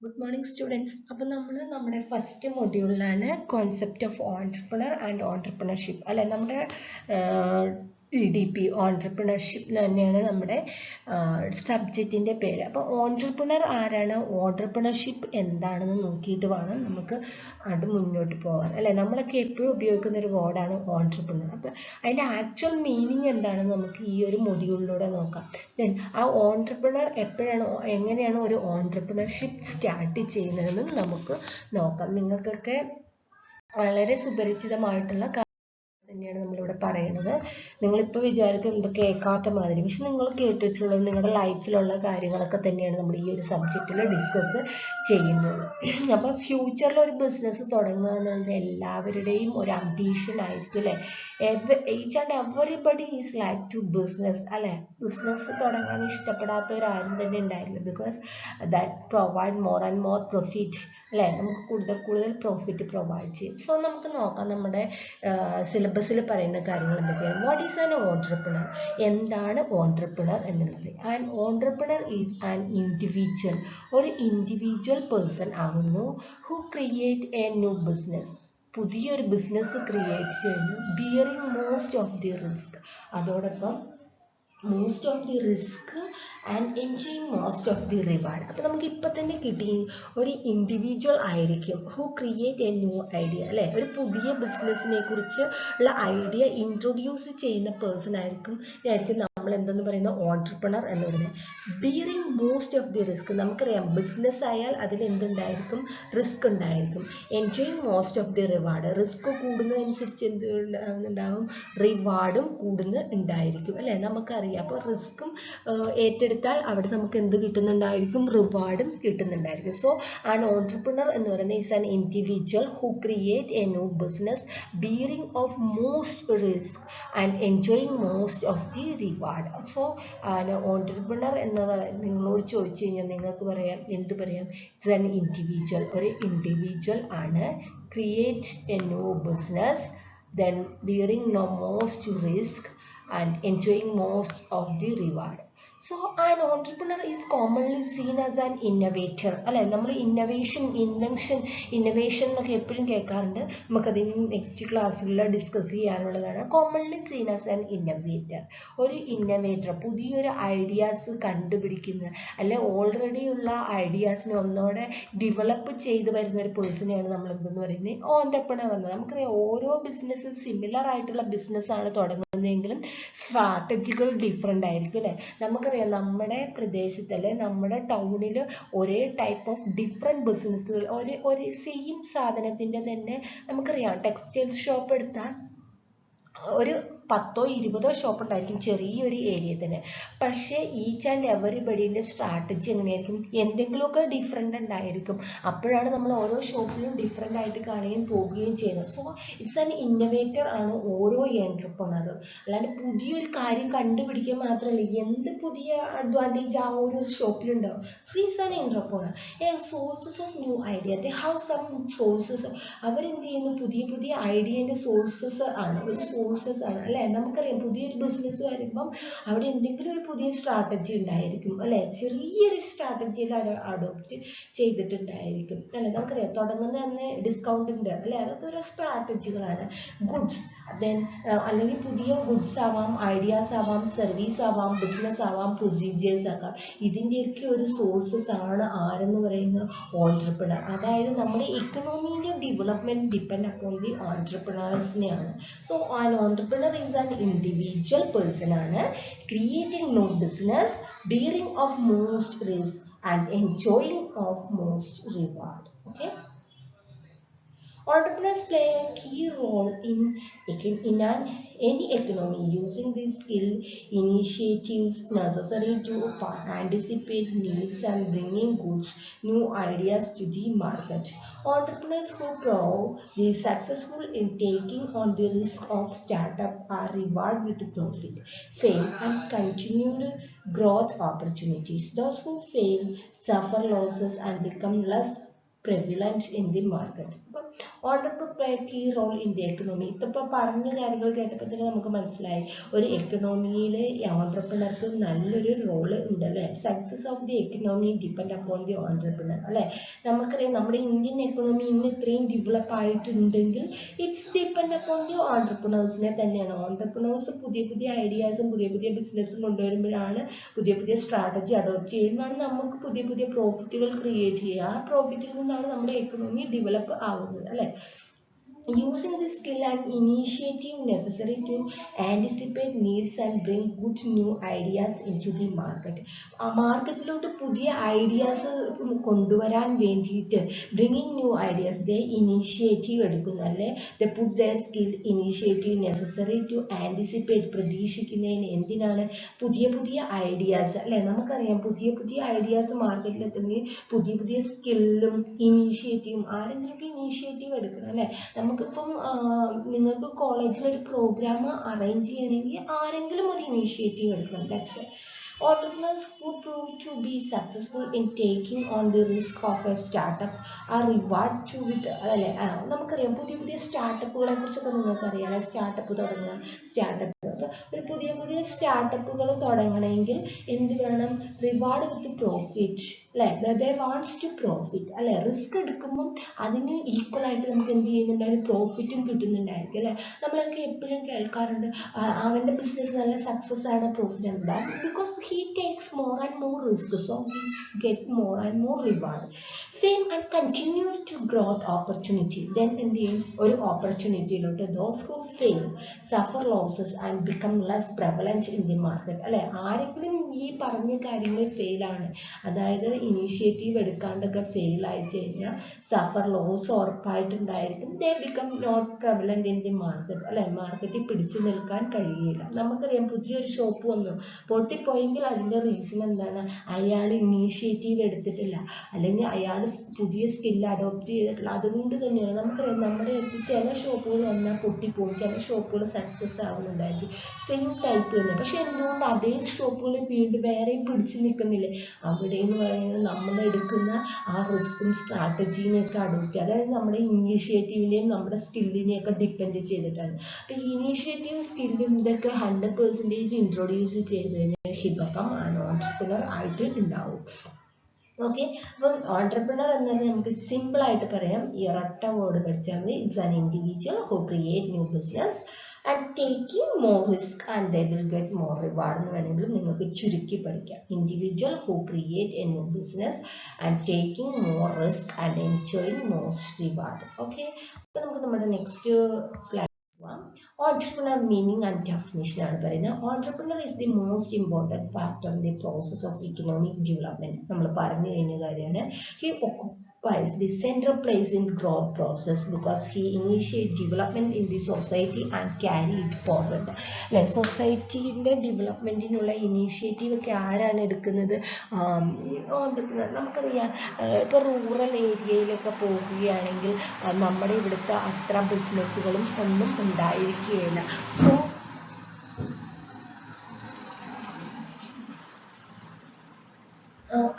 Good morning students. അപ്പോൾ നമ്മൾ നമ്മുടെ ഫസ്റ്റ് മൊഡ്യൂളിലാണ് concept of entrepreneur and entrepreneurship അല്ലെ നമ്മുടെ EDP ഓൺട്രപ്രണർഷിപ്പ് തന്നെയാണ് നമ്മുടെ സബ്ജക്റ്റിൻ്റെ പേര്. അപ്പോൾ ഓൺട്രപ്രണർ ആരാണ്, ഓൺട്രപ്രണർഷിപ്പ് എന്താണെന്ന് നോക്കിയിട്ട് വേണം നമുക്ക് അത് മുന്നോട്ട് പോകാൻ അല്ലേ. നമ്മളൊക്കെ എപ്പോഴും ഉപയോഗിക്കുന്ന ഒരു വേർഡാണ് ഓൺട്രപ്രണർ. അപ്പോൾ അതിൻ്റെ ആക്ച്വൽ മീനിങ് എന്താണെന്ന് നമുക്ക് ഈ ഒരു മൊഡ്യൂളിലൂടെ നോക്കാം. ദെൻ ആ ഓൺട്രപ്രണർ എപ്പോഴാണ് എങ്ങനെയാണ് ഒരു ഓൺട്രപ്രണർഷിപ്പ് സ്റ്റാർട്ട് ചെയ്യുന്നതെന്നും നമുക്ക് നോക്കാം. നിങ്ങൾക്കൊക്കെ വളരെ സുപരിചിതമായിട്ടുള്ള തന്നെയാണ് നമ്മളിവിടെ പറയുന്നത്. നിങ്ങളിപ്പോൾ വിചാരിക്കും ഇത് കേൾക്കാത്ത മാതിരി, പക്ഷെ നിങ്ങൾ കേട്ടിട്ടുള്ളത് നിങ്ങളുടെ ലൈഫിലുള്ള കാര്യങ്ങളൊക്കെ തന്നെയാണ് നമ്മൾ ഈ ഒരു സബ്ജക്റ്റിൽ ഡിസ്കസ് ചെയ്യുന്നത്. അപ്പം ഫ്യൂച്ചറിൽ ഒരു ബിസിനസ് തുടങ്ങുക എന്നുള്ളത് എല്ലാവരുടെയും ഒരു അംബീഷൻ ആയിരിക്കും അല്ലേ. Each and everybody is like to business അല്ലേ. ബിസിനസ് തുടങ്ങാൻ ഇഷ്ടപ്പെടാത്തവരാരും തന്നെ ഉണ്ടായില്ല. Because that provide more and more profit അല്ലേ. നമുക്ക് കൂടുതൽ പ്രോഫിറ്റ് പ്രൊവൈഡ് ചെയ്യും. സോ നമുക്ക് നോക്കാം നമ്മുടെ സിലബസിൽ പറയുന്ന കാര്യങ്ങൾ എന്തൊക്കെയാണ്. വാട്ട് ഈസ് ആൻ ഓൺട്രപ്രണർ, എന്താണ് ഓൺട്രപ്രണർ എന്നുള്ളത്. An entrepreneur is an individual, ഒരു ഇൻഡിവിജ്വൽ പേഴ്സൺ ആകുന്നു who create a new business, പുതിയൊരു ബിസിനസ് ക്രിയേറ്റ് ചെയ്യുന്നു. Bearing most of the risk, അതോടൊപ്പം most of the risk and enjoying most of the reward. അപ്പോൾ നമുക്ക് ഇപ്പം തന്നെ കിട്ടി ഒരു ഇൻഡിവിജ്വൽ ആയിരിക്കും who create a new idea അല്ലേ. ഒരു പുതിയ ബിസിനസ്സിനെ കുറിച്ച് ഉള്ള ഐഡിയ ഇൻട്രൊഡ്യൂസ് ചെയ്യുന്ന പേഴ്സൺ ആയിരിക്കും നമ്മൾ എന്തെന്ന് പറയുന്ന ഓൺട്രപ്രണർ എന്ന് പറയുന്നത്. Bearing most of the risk, നമുക്കറിയാം ബിസിനസ് ആയാൽ അതിൽ എന്തുണ്ടായിരിക്കും, റിസ്ക് ഉണ്ടായിരിക്കും. Enjoying most of the reward, risk കൂടുന്നതനുസരിച്ച് എന്ത് ഉണ്ടാകും, റിവാർഡും ഉണ്ടായിരിക്കും അല്ലേ. നമുക്കറിയാം. അപ്പോൾ റിസ്ക്കും ഏറ്റെടുത്താൽ അവിടെ നമുക്ക് എന്ത് കിട്ടുന്നുണ്ടായിരിക്കും, റിവാർഡും കിട്ടുന്നുണ്ടായിരിക്കും. സോ ആൻ ഓൺട്രപ്രണർ എന്ന് പറയുന്നത് is an individual who create a new business bearing of most risk and enjoying most of the reward. So entrepreneur എന്ന് നിങ്ങളോട് ചോദിച്ചു കഴിഞ്ഞാൽ നിങ്ങൾക്ക് പറയാം, എന്ത് പറയാം, ഇറ്റ്സ് ആൻ ഇൻഡിവിജ്വൽ, ഒരു ഇൻഡിവിജ്വൽ ആണ്. Create a new business, then bearing no most risk and enjoying most of the reward. So an entrepreneur is commonly seen as an innovator അല്ലെ. നമ്മൾ ഇന്നോവേഷൻ എന്നൊക്കെ എപ്പോഴും കേൾക്കാറുണ്ട്. നമുക്കതിന് നെക്സ്റ്റ് ക്ലാസ്സിൽ ഡിസ്കസ് ചെയ്യാനുള്ളതാണ്. Commonly seen as an innovator, ഒരു innovator, പുതിയൊരു ഐഡിയാസ് കണ്ടുപിടിക്കുന്ന അല്ലെ ഓൾറെഡി ഉള്ള ഐഡിയാസിനെ ഒന്നോടെ ഡെവലപ്പ് ചെയ്ത് വരുന്ന ഒരു പേഴ്സണെയാണ് നമ്മൾ എന്തെന്ന് പറയുന്നത്, ഓൺട്രപ്രണർ എന്ന്. നമുക്കറിയാം ഓരോ ബിസിനസ് സിമിലർ ആയിട്ടുള്ള ബിസിനസ്സാണ് തുടങ്ങുന്നതെങ്കിലും സ്ട്രാറ്റജികൾ ഡിഫറെൻ്റ് ആയിരിക്കും അല്ലേ. നമുക്കറിയാം നമ്മുടെ പ്രദേശത്ത് അല്ലെ നമ്മുടെ ടൗണിൽ ഒരേ ടൈപ്പ് ഓഫ് ഡിഫറെൻറ്റ് ബിസിനസ്സുകൾ, ഒരു സെയിം സാധനത്തിൻ്റെ തന്നെ നമുക്കറിയാം. ടെക്സ്റ്റൈൽസ് ഷോപ്പ് എടുത്താൽ ഒരു 10 20 ഷോപ്പ് ഉണ്ടായിരിക്കും ചെറിയൊരു ഏരിയ തന്നെ. പക്ഷേ ഈച്ച് ആൻഡ് എവറിബഡീൻ്റെ സ്ട്രാറ്റജി എങ്ങനെയായിരിക്കും, എന്തെങ്കിലുമൊക്കെ ഡിഫറെൻ്റ് ഉണ്ടായിരിക്കും. അപ്പോഴാണ് നമ്മൾ ഓരോ ഷോപ്പിലും ഡിഫറെൻ്റ് ആയിട്ട് കാണുകയും പോവുകയും ചെയ്യുന്നത്. സോ ഇറ്റ്സ് ആൻ ഇന്നോവേറ്റർ ആണ് ഓരോ എൻ്റർപ്രണറും. അല്ലാണ്ട് പുതിയൊരു കാര്യം കണ്ടുപിടിക്കുക മാത്രമല്ല, എന്ത് പുതിയ അഡ്വാൻറ്റേജ് ആ ഒരു ഷോപ്പിലുണ്ടാവും. So it's an entrepreneur. Sources of new idea, they have some sources. അവരെന്ത് ചെയ്യുന്നു, പുതിയ ഐഡിയേൻ്റെ സോഴ്സസ് ആണ്, ഒരു സോഴ്സസ് ആണ് അല്ലേ. നമുക്കറിയാം പുതിയൊരു ബിസിനസ് വരുമ്പം അവിടെ എന്തെങ്കിലും ഒരു പുതിയ സ്ട്രാറ്റജി ഉണ്ടായിരിക്കും അല്ലെ. ചെറിയൊരു സ്ട്രാറ്റജിയിൽ അഡോപ്റ്റ് ചെയ്തിട്ടുണ്ടായിരിക്കും അല്ലെ. നമുക്കറിയാം തുടങ്ങുന്ന തന്നെ ഡിസ്കൗണ്ട് ഉണ്ട് അല്ലെ. അതൊക്കെ ഒരു സ്ട്രാറ്റജികളാണ്. ഗുഡ്സ്, ദെൻ അല്ലെങ്കിൽ പുതിയ ഗുഡ്സ് ആവാം, ഐഡിയാസ് ആവാം, സർവീസ് ആവാം, ബിസിനസ് ആവാം, പ്രൊസീജിയേഴ്സ് ആകാം. ഇതിൻ്റെയൊക്കെ ഒരു സോഴ്സസ് ആണ് ആരെന്ന് പറയുന്നത്, ഓൺട്രപ്രണർ. അതായത് നമ്മുടെ ഇക്കണോമിയുടെ ഡെവലപ്മെന്റ് ഡിപ്പെൻഡ് അപ്പോൺ ദി ഓൺട്രപ്രണേഴ്സിനെയാണ്. So an entrepreneur is an individual person ആണ്, creating new business, bearing of most risk and enjoying of most reward. Okay. Entrepreneurs play a key role in any economy, using these skill initiatives necessary to anticipate needs and bringing goods, new ideas to the market. Entrepreneurs who prove they are successful in taking on the risk of startup are rewarded with profit, fame, and continued growth opportunities. Those who fail suffer losses and become less prevalent in the market. Entrepreneurs play a key role in the economy. ഇതിപ്പോൾ പറഞ്ഞ കാര്യങ്ങൾ കേട്ടപ്പോൾ തന്നെ നമുക്ക് മനസ്സിലായി ഒരു എക്കണോമിയിൽ ഓൺട്രപ്രണർക്ക് നല്ലൊരു role ഉണ്ട് അല്ലേ. Success of the economy depend upon the entrepreneur അല്ലേ. നമുക്കറിയാം നമ്മുടെ ഇന്ത്യൻ എക്കണോമി ഇന്ന് ഇത്രയും ഡെവലപ്പ് ആയിട്ടുണ്ടെങ്കിൽ ഇറ്റ്സ് ഡിപ്പെൻഡ് അപ്പോൺ ദി ഓൺട്രപ്രണേഴ്സിനെ തന്നെയാണ്. ഓൺട്രപ്രണേഴ്സ് പുതിയ പുതിയ ഐഡിയാസും പുതിയ പുതിയ ബിസിനസ്സും കൊണ്ടുവരുമ്പോഴാണ്, പുതിയ പുതിയ സ്ട്രാറ്റജി അഡോപ്റ്റ് ചെയ്യുമ്പോഴാണ് നമുക്ക് പുതിയ പുതിയ പ്രോഫിറ്റുകൾ ക്രിയേറ്റ് ചെയ്യുക. ആ പ്രോഫിറ്റിൽ നിന്നാണ് നമ്മുടെ എക്കണോമി ഡെവലപ്പ് ആവുന്നത് അല്ലേ. Using the skill and initiative necessary to anticipate needs and bring good new ideas into the market. മാർക്കറ്റിലോട്ട് പുതിയ ഐഡിയാസ് കൊണ്ടുവരാൻ വേണ്ടിയിട്ട് bringing new ideas, they initiative എടുക്കുന്നു അല്ലേ. they put their skill initiative necessary to anticipate, പ്രതീക്ഷിക്കുന്നതിന് എന്തിനാണ്, പുതിയ പുതിയ ideas അല്ലേ. നമുക്കറിയാം പുതിയ പുതിയ ഐഡിയാസ് മാർക്കറ്റിൽ എത്തുമ്പോൾ പുതിയ പുതിയ സ്കില്ലും ഇനീഷ്യേറ്റീവും ആരെങ്കിലുമൊക്കെ ഇനീഷ്യേറ്റീവ് എടുക്കണം അല്ലേ. നമുക്കിപ്പം നിങ്ങൾക്ക് കോളേജിൽ ഒരു പ്രോഗ്രാം അറേഞ്ച് ചെയ്യണമെങ്കിൽ ആരെങ്കിലും ഒരു ഇനീഷ്യേറ്റീവ് എടുക്കണം. That's it. Entrepreneurs who prove to be successful in taking on the risk of a startup are rewarded to with അല്ലെ. നമുക്കറിയാം പുതിയ പുതിയ സ്റ്റാർട്ടപ്പുകളെ കുറിച്ചൊക്കെ നിങ്ങൾക്കറിയാം. സ്റ്റാർട്ടപ്പ് തുടങ്ങുക, സ്റ്റാർട്ടപ്പ് ഒരു പുതിയ പുതിയ സ്റ്റാർട്ടപ്പുകൾ തുടങ്ങണമെങ്കിൽ എന്ത് വേണം, റിവാർഡ് വിത്ത് പ്രോഫിറ്റ് അല്ലെ. ദേ വാണ്ട്സ് ടു പ്രോഫിറ്റ് അല്ലെ. റിസ്ക് എടുക്കുമ്പം അതിന് ഈക്വൽ ആയിട്ട് നമുക്ക് എന്ത് ചെയ്യുന്നുണ്ടായിരുന്നു, പ്രോഫിറ്റും കിട്ടുന്നുണ്ടായിരിക്കും അല്ലെ. നമ്മളൊക്കെ എപ്പോഴും കേൾക്കാറുണ്ട് അവൻ്റെ ബിസിനസ് നല്ല സക്സസ് ആണ്, പ്രോഫിറ്റ് ആണ്. That because he takes more and more risk, so he get more and more reward. Fame and continues to growth opportunity. Then in the ഒരു ഓപ്പർച്യൂണിറ്റിയിലോട്ട് those who fail suffer losses and become less prevalent in the market അല്ലെ. ആരെങ്കിലും ഈ പറഞ്ഞ കാര്യങ്ങൾ fail ആണ്, അതായത് initiative എടുക്കാണ്ടൊക്കെ fail ആയി കഴിഞ്ഞാൽ സഫർ ലോസ് ഉറപ്പായിട്ടുണ്ടായിരിക്കും. they become not prevalent in the market അല്ലെ. മാർക്കറ്റിൽ പിടിച്ചു നിൽക്കാൻ കഴിയില്ല. നമുക്കറിയാം പുതിയൊരു ഷോപ്പ് വന്നു, പൊട്ടിപ്പോയെങ്കിൽ അതിൻ്റെ റീസൺ എന്താണ്, അയാൾ ഇനീഷ്യേറ്റീവ് എടുത്തിട്ടില്ല, അല്ലെങ്കിൽ അയാൾ പുതിയ സ്കില്ല് അഡോപ്റ്റ് ചെയ്തിട്ടില്ല. അതുകൊണ്ട് തന്നെയാണ് നമുക്കറിയാം നമ്മുടെ അടുത്ത് ചില ഷോപ്പുകൾ വന്നാൽ പൊട്ടിപ്പോകും, ചില ഷോപ്പുകൾ സക്സസ് ആവുന്നുണ്ടായിരിക്കും, സെയിം ടൈപ്പ് തന്നെ. പക്ഷെ എന്തുകൊണ്ട് അതേ ഷോപ്പുകൾ വീണ്ടും വേറെയും പിടിച്ചു നിൽക്കുന്നില്ലേ, അവിടെ എന്ന് പറയുന്നത് നമ്മൾ എടുക്കുന്ന ആ റിസ്ക്കും സ്ട്രാറ്റജീനെയൊക്കെ അഡോപ്റ്റ് ചെയ്യുക, അതായത് നമ്മുടെ ഇനീഷ്യേറ്റീവിനെയും നമ്മുടെ സ്കില്ലിനെയൊക്കെ ഡിപ്പെൻഡ് ചെയ്തിട്ടാണ്. അപ്പം ഇനീഷ്യേറ്റീവ് സ്കില്ലും ഇതൊക്കെ 100% ഇൻട്രൊഡ്യൂസ് ചെയ്ത് കഴിഞ്ഞാൽ ഹിബക്കം ആൻഡ് ഓൺട്രപ്രണർ ആയിട്ട് ഉണ്ടാവും. ഓക്കെ. അപ്പം ഓൺട്രപ്രണർ എന്ന് പറഞ്ഞാൽ നമുക്ക് സിമ്പിൾ ആയിട്ട് പറയാം, ഈ ഒരൊറ്റ വേർഡ് പഠിച്ചാൽ മതി. It's an individual who create new business and taking more risk and they will get more reward എന്ന് വേണമെങ്കിൽ നിങ്ങൾക്ക് ചുരുക്കി പഠിക്കാം. Individual who create a new business and taking more risk and enjoying most reward. Okay. അപ്പം നമുക്ക് നമ്മുടെ next slide. Entrepreneur meaning and definition ആണ് പറയുന്നത്. Entrepreneur is the most important factor in the process of economic development. നമ്മൾ പറഞ്ഞു കഴിഞ്ഞ കാര്യമാണ്. He occupies the central place in the growth process because he initiates development in the society and carry it forward. അല്ലെ, സൊസൈറ്റിൻ്റെ ഡെവലപ്മെൻറ്റിനുള്ള initiative ഒക്കെ ആരാണ് എടുക്കുന്നത്, entrepreneur. നമുക്കറിയാം ഇപ്പോൾ റൂറൽ ഏരിയയിലൊക്കെ പോകുകയാണെങ്കിൽ നമ്മുടെ ഇവിടുത്തെ അത്ര ബിസിനസ്സുകളും ഒന്നും ഉണ്ടായിരിക്കുകയില്ല. സോ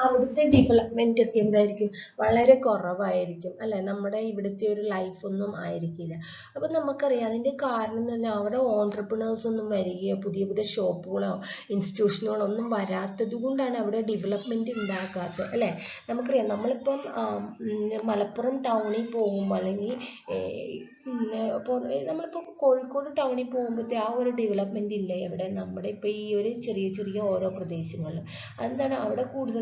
അവിടുത്തെ ഡെവലപ്മെന്റ് ഒക്കെ എന്തായിരിക്കും, വളരെ കുറവായിരിക്കും അല്ലെ. നമ്മുടെ ഇവിടുത്തെ ഒരു ലൈഫൊന്നും ആയിരിക്കില്ല. അപ്പം നമുക്കറിയാം അതിൻ്റെ കാരണം തന്നെ അവിടെ ഓൺട്രപ്രണേഴ്സ് ഒന്നും വരികയോ പുതിയ പുതിയ ഷോപ്പുകളോ ഇൻസ്റ്റിറ്റ്യൂഷനുകളോ ഒന്നും വരാത്തത് കൊണ്ടാണ് അവിടെ ഡെവലപ്മെന്റ് ഉണ്ടാക്കാത്തത് അല്ലേ. നമുക്കറിയാം നമ്മളിപ്പം മലപ്പുറം ടൗണിൽ പോകുമ്പോൾ അല്ലെങ്കിൽ നമ്മളിപ്പോൾ കോഴിക്കോട് ടൗണിൽ പോകുമ്പോഴത്തെ ആ ഒരു ഡെവലപ്മെന്റ് ഇല്ല എവിടെ, നമ്മുടെ ഇപ്പോൾ ഈ ഒരു ചെറിയ ചെറിയ ഓരോ പ്രദേശങ്ങളിൽ. എന്താണ് അവിടെ കൂടുതൽ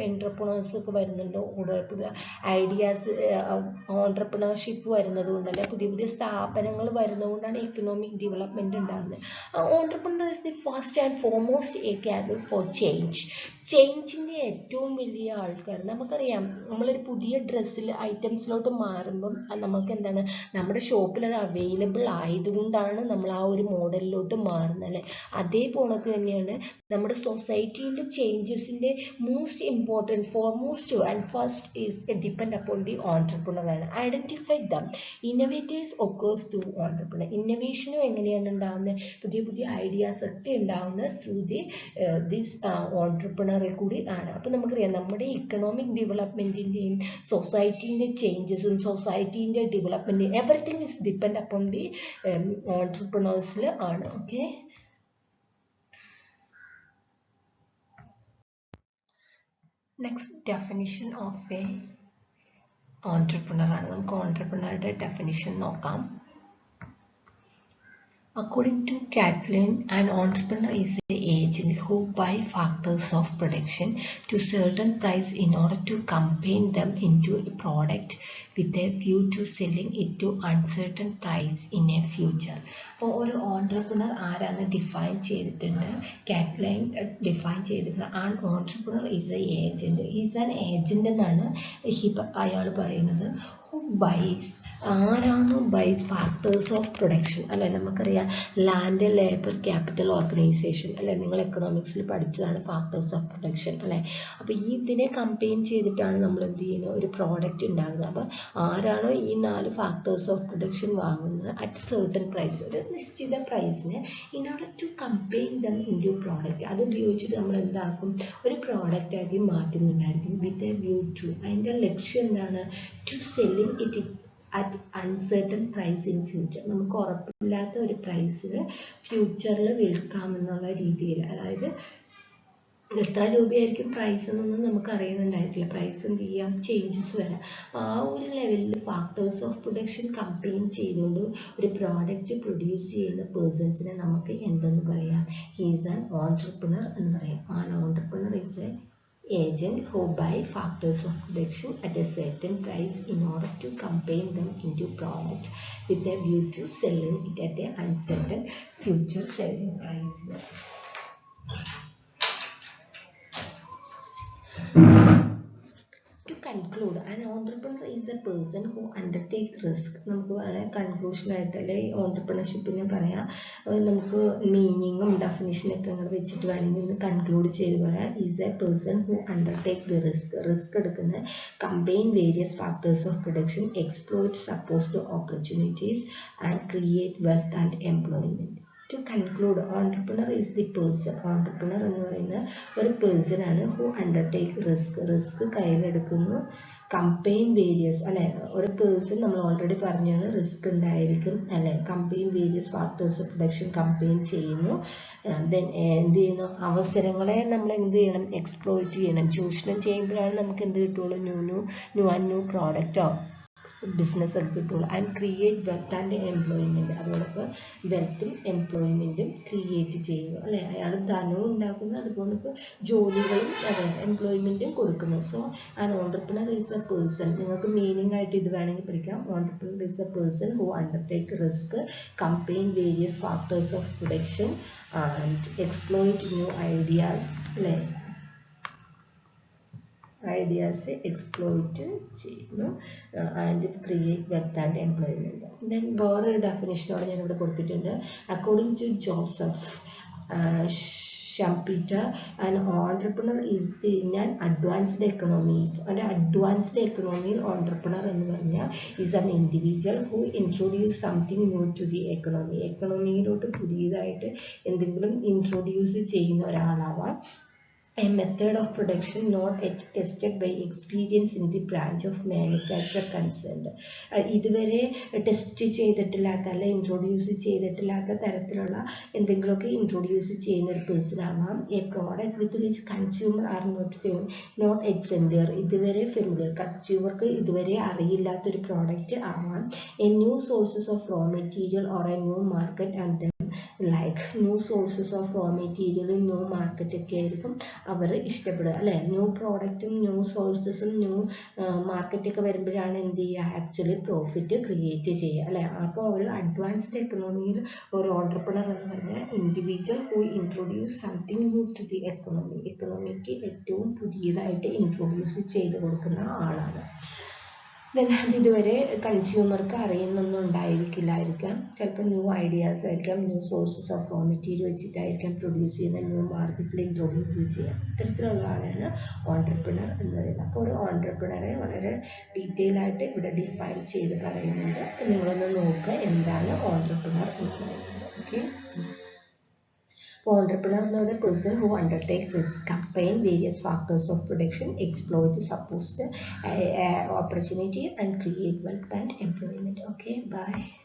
എൻ്റർപ്രണേഴ്സ് ഒക്കെ വരുന്നുണ്ട്, കൂടുതൽ പുതിയ ഐഡിയാസ് ഓൺട്രപ്രണർഷിപ്പ് വരുന്നത് കൊണ്ടല്ലേ, പുതിയ പുതിയ സ്ഥാപനങ്ങൾ വരുന്നത് കൊണ്ടാണ് എക്കണോമിക് ഡെവലപ്മെന്റ് ഉണ്ടാകുന്നത്. Entrepreneur is the first and foremost a category for ചേഞ്ചിൻ്റെ ഏറ്റവും വലിയ ആൾക്കാർ. നമുക്കറിയാം നമ്മളൊരു പുതിയ ഡ്രസ്സിൽ ഐറ്റംസിലോട്ട് മാറുമ്പം നമുക്ക് എന്താണ്, നമ്മുടെ ഷോപ്പിൽ അത് അവൈലബിൾ ആയതുകൊണ്ടാണ് നമ്മൾ ആ ഒരു മോഡലിലോട്ട് മാറുന്നത് അല്ലേ. അതേപോലെ തന്നെയാണ് നമ്മുടെ സൊസൈറ്റിയിലെ ചേഞ്ചസിൻ്റെ most important important foremost and first is depend upon the entrepreneur and identify them. Innovators occurs through entrepreneur. Innovation എങ്ങനെയാണ് ഉണ്ടാവുന്നത്? പുതിയ പുതിയ ഐഡിയാസ് ഒക്കെ ഉണ്ടാവുന്നത് ത്രൂ ദി ദിസ് ഓൺട്രപ്രണറെ കൂടി ആണ്. അപ്പം നമുക്കറിയാം നമ്മുടെ ഇക്കണോമിക് ഡെവലപ്മെന്റിന്റെയും സൊസൈറ്റീൻ്റെ ചേഞ്ചസും സൊസൈറ്റീൻ്റെ development everything is depend upon the ഓൺട്രപ്രണേഴ്സിൽ ആണ്. Okay, next definition of a entrepreneur ആണ്. നമുക്ക് ഓൺട്രപ്രണറുടെ ഡെഫിനിഷൻ നോക്കാം. According to Catlin, an entrepreneur is an agent who buy factors of production to certain price in order to campaign them into a product with a view to selling it to uncertain price in a future. അപ്പോൾ ഒരു entrepreneur ആരാന്ന് define ചെയ്തിട്ടുണ്ട്. കാറ്റ്ലൈൻ define ചെയ്തിട്ടുണ്ട്. An entrepreneur is A agent. Is an agent എന്നാണ് അയാൾ പറയുന്നത്. Who ബൈസ്, ആരാണോ ബൈസ് factors of production, അല്ലെ നമുക്കറിയാം ലാൻഡ് ലേബർ ക്യാപിറ്റൽ ഓർഗനൈസേഷൻ, അല്ലെ നിങ്ങൾ എക്കണോമിക്സിൽ പഠിച്ചതാണ് ഫാക്ടേഴ്സ് ഓഫ് പ്രൊഡക്ഷൻ, അല്ലെ. അപ്പോൾ ഈ ഇതിനെ കമ്പെയിൻ ചെയ്തിട്ടാണ് നമ്മൾ എന്ത് ചെയ്യുന്നത്, ഒരു പ്രോഡക്റ്റ് ഉണ്ടാകുന്നത്. അപ്പോൾ ആരാണോ ഈ 4 ഫാക്ടേഴ്സ് ഓഫ് പ്രൊഡക്ഷൻ വാങ്ങുന്നത് അറ്റ് സർട്ടൻ പ്രൈസ്, ഒരു നിശ്ചിത പ്രൈസിന്, in order to combine them in to product, അത് ഉപയോഗിച്ചിട്ട് നമ്മൾ എന്താക്കും, ഒരു പ്രോഡക്റ്റ് ആക്കി മാറ്റുന്നുണ്ടായിരിക്കും. വിത്ത് എ വ്യൂ ടു, അതിൻ്റെ ലക്ഷ്യം എന്താണ്, to selling it at uncertain price in future. നമുക്ക് ഉറപ്പില്ലാത്ത ഒരു പ്രൈസിന് ഫ്യൂച്ചറിൽ വിൽക്കാമെന്നുള്ള രീതിയിൽ, അതായത് എത്ര രൂപയായിരിക്കും പ്രൈസ് എന്നൊന്നും നമുക്ക് അറിയുന്നുണ്ടായിരിക്കില്ല. പ്രൈസ് എന്ത് ചെയ്യാം, ചേഞ്ചസ് വരാം. ആ ഒരു ലെവലിൽ ഫാക്ടേഴ്സ് ഓഫ് പ്രൊഡക്ഷൻ കമ്പെയിൻ ചെയ്തുകൊണ്ട് ഒരു പ്രോഡക്റ്റ് പ്രൊഡ്യൂസ് ചെയ്യുന്ന പേഴ്സൺസിനെ നമുക്ക് എന്തെന്ന് പറയാം, ഹീസ് ആൻ ഓൺട്രപ്രണർ എന്ന് പറയാം. An entrepreneur is A agent who buy factors of production at a certain price in order to campaign them into product with a view to selling it at a uncertain future selling price. To conclude, an entrepreneur is a person who undertake risk. നമുക്ക് വളരെ conclusion ആയിട്ടല്ലേ ഓൺട്രപ്രണർഷിപ്പിനെ പറയാം. നമുക്ക് മീനിങ്ങും ഡെഫിനിഷനൊക്കെ അങ്ങനെ വെച്ചിട്ട് വേണമെങ്കിൽ ഒന്ന് conclude ചെയ്ത് പറയാം. Is a person who undertake the risk എടുക്കുന്ന, combine various factors of production, exploit supposed opportunities and create wealth and employment. To conclude, entrepreneur is the person. Entrepreneur എന്ന് പറയുന്ന ഒരു പേഴ്സൺ ആണ് ഹു അണ്ടർടേക്ക് റിസ്ക് കയ്യിലെടുക്കുന്നു, combine various, അല്ലെ ഒരു person നമ്മൾ already പറഞ്ഞാണ് റിസ്ക് ഉണ്ടായിരിക്കും, അല്ലെ. Combine various factors of production combine ചെയ്യുന്നു. ദെൻ എന്ത് ചെയ്യുന്നു, അവസരങ്ങളെ നമ്മൾ എന്ത് ചെയ്യണം, എക്സ്പ്ലോയിറ്റ് ചെയ്യണം. ചൂഷണം ചെയ്യുമ്പോഴാണ് നമുക്ക് എന്ത് കിട്ടുള്ളൂ, ന്യൂ പ്രോഡക്റ്റോ ബിസിനസ് ഒക്കെ കിട്ടുള്ളൂ. And create wealth and employment, അതോടൊപ്പം വെൽത്തും എംപ്ലോയ്മെന്റും ക്രിയേറ്റ് ചെയ്യുന്നു, അല്ലെ. അയാൾ ധനവും ഉണ്ടാക്കുന്നു, അതുപോലെ ഇപ്പോൾ ജോലികളും അതെ എംപ്ലോയ്മെന്റും കൊടുക്കുന്നു. So an entrepreneur is a person, നിങ്ങൾക്ക് മീനിങ് ആയിട്ട് ഇത് വേണമെങ്കിൽ പഠിക്കാം. Entrepreneur is a person who undertake risk, combine various factors of production and exploit new ideas, അല്ലെ. ഐഡിയാസ് എക്സ്പ്ലോയിറ്റ് ചെയ്യുന്നു and create wealth and employment. Then വേറൊരു ഡെഫിനേഷനോടെ ഞാനിവിടെ കൊടുത്തിട്ടുണ്ട്. According to Joseph Schumpeter, an entrepreneur is in an advanced economies. An advanced economy entrepreneur എന്ന് പറഞ്ഞാൽ is an individual who introduce something new to the economy. എക്കണോമിയിലോട്ട് പുതിയതായിട്ട് എന്തെങ്കിലും introduce ചെയ്യുന്ന ഒരാളാവാം. A method of production not tested by experience in the branch of manufacture concerned. ഇതുവരെ test ചെയ്തിട്ടില്ലാത്ത, അല്ല introduce ചെയ്തിട്ടില്ലാത്ത തരത്തിലുള്ള എന്തെങ്കിലുമൊക്കെ ഇൻട്രൊഡ്യൂസ് ചെയ്യുന്ന ഒരു പേഴ്സൺ ആവാം. A product with which consumer are not yet familiar, ഇതുവരെ ഫെമിലിയർ, കൺസ്യൂമർക്ക് ഇതുവരെ അറിയില്ലാത്തൊരു പ്രോഡക്റ്റ് ആവാം. A new sources of raw material or a new market and like new sources of raw മെറ്റീരിയലും ന്യൂ മാർക്കറ്റൊക്കെ ആയിരിക്കും അവർ ഇഷ്ടപ്പെടുക, അല്ലെ. ന്യൂ പ്രോഡക്റ്റും ന്യൂ സോഴ്സസും ന്യൂ മാർക്കറ്റൊക്കെ വരുമ്പോഴാണ് എന്ത് ചെയ്യുക, ആക്ച്വലി പ്രോഫിറ്റ് ക്രിയേറ്റ് ചെയ്യുക, അല്ലെ. അപ്പോൾ ഒരു അഡ്വാൻസ്ഡ് എക്കണോമിയിൽ ഒരു ഓൺട്രപ്രണർ എന്ന് പറഞ്ഞാൽ individual who introduce something new to the economy, എക്കണോമിക്ക് ഏറ്റവും പുതിയതായിട്ട് ഇൻട്രൊഡ്യൂസ് ചെയ്ത് കൊടുക്കുന്ന ആളാണ്. അത് ഇതുവരെ കൺസ്യൂമർക്ക് അറിയുന്നൊന്നും ഉണ്ടായിരിക്കില്ലായിരിക്കാം. ചിലപ്പോൾ ന്യൂ ഐഡിയാസ് ആയിരിക്കാം, new sources of raw material വെച്ചിട്ടായിരിക്കാം പ്രൊഡ്യൂസ് ചെയ്യുന്ന, ന്യൂ മാർക്കറ്റിൽ ഇൻട്രൊഡ്യൂസ് ചെയ്യാം. ഇത്തരത്തിലുള്ള ആളാണ് ഓൺട്രപ്രണർ എന്ന് പറയുന്നത്. അപ്പോൾ ഒരു ഓൺട്രപ്രണറെ വളരെ ഡീറ്റെയിൽ ആയിട്ട് ഇവിടെ ഡിഫൈൻ ചെയ്ത് പറയുന്നുണ്ട്. നിങ്ങളൊന്ന് നോക്കുക എന്താണ് ഓൺട്രപ്രണർ എന്ന് പറയുന്നത്. Okay. Entrepreneur is the person who undertakes risk, combine various factors of production, exploit the supposed opportunity, and create wealth and employment. Okay, bye.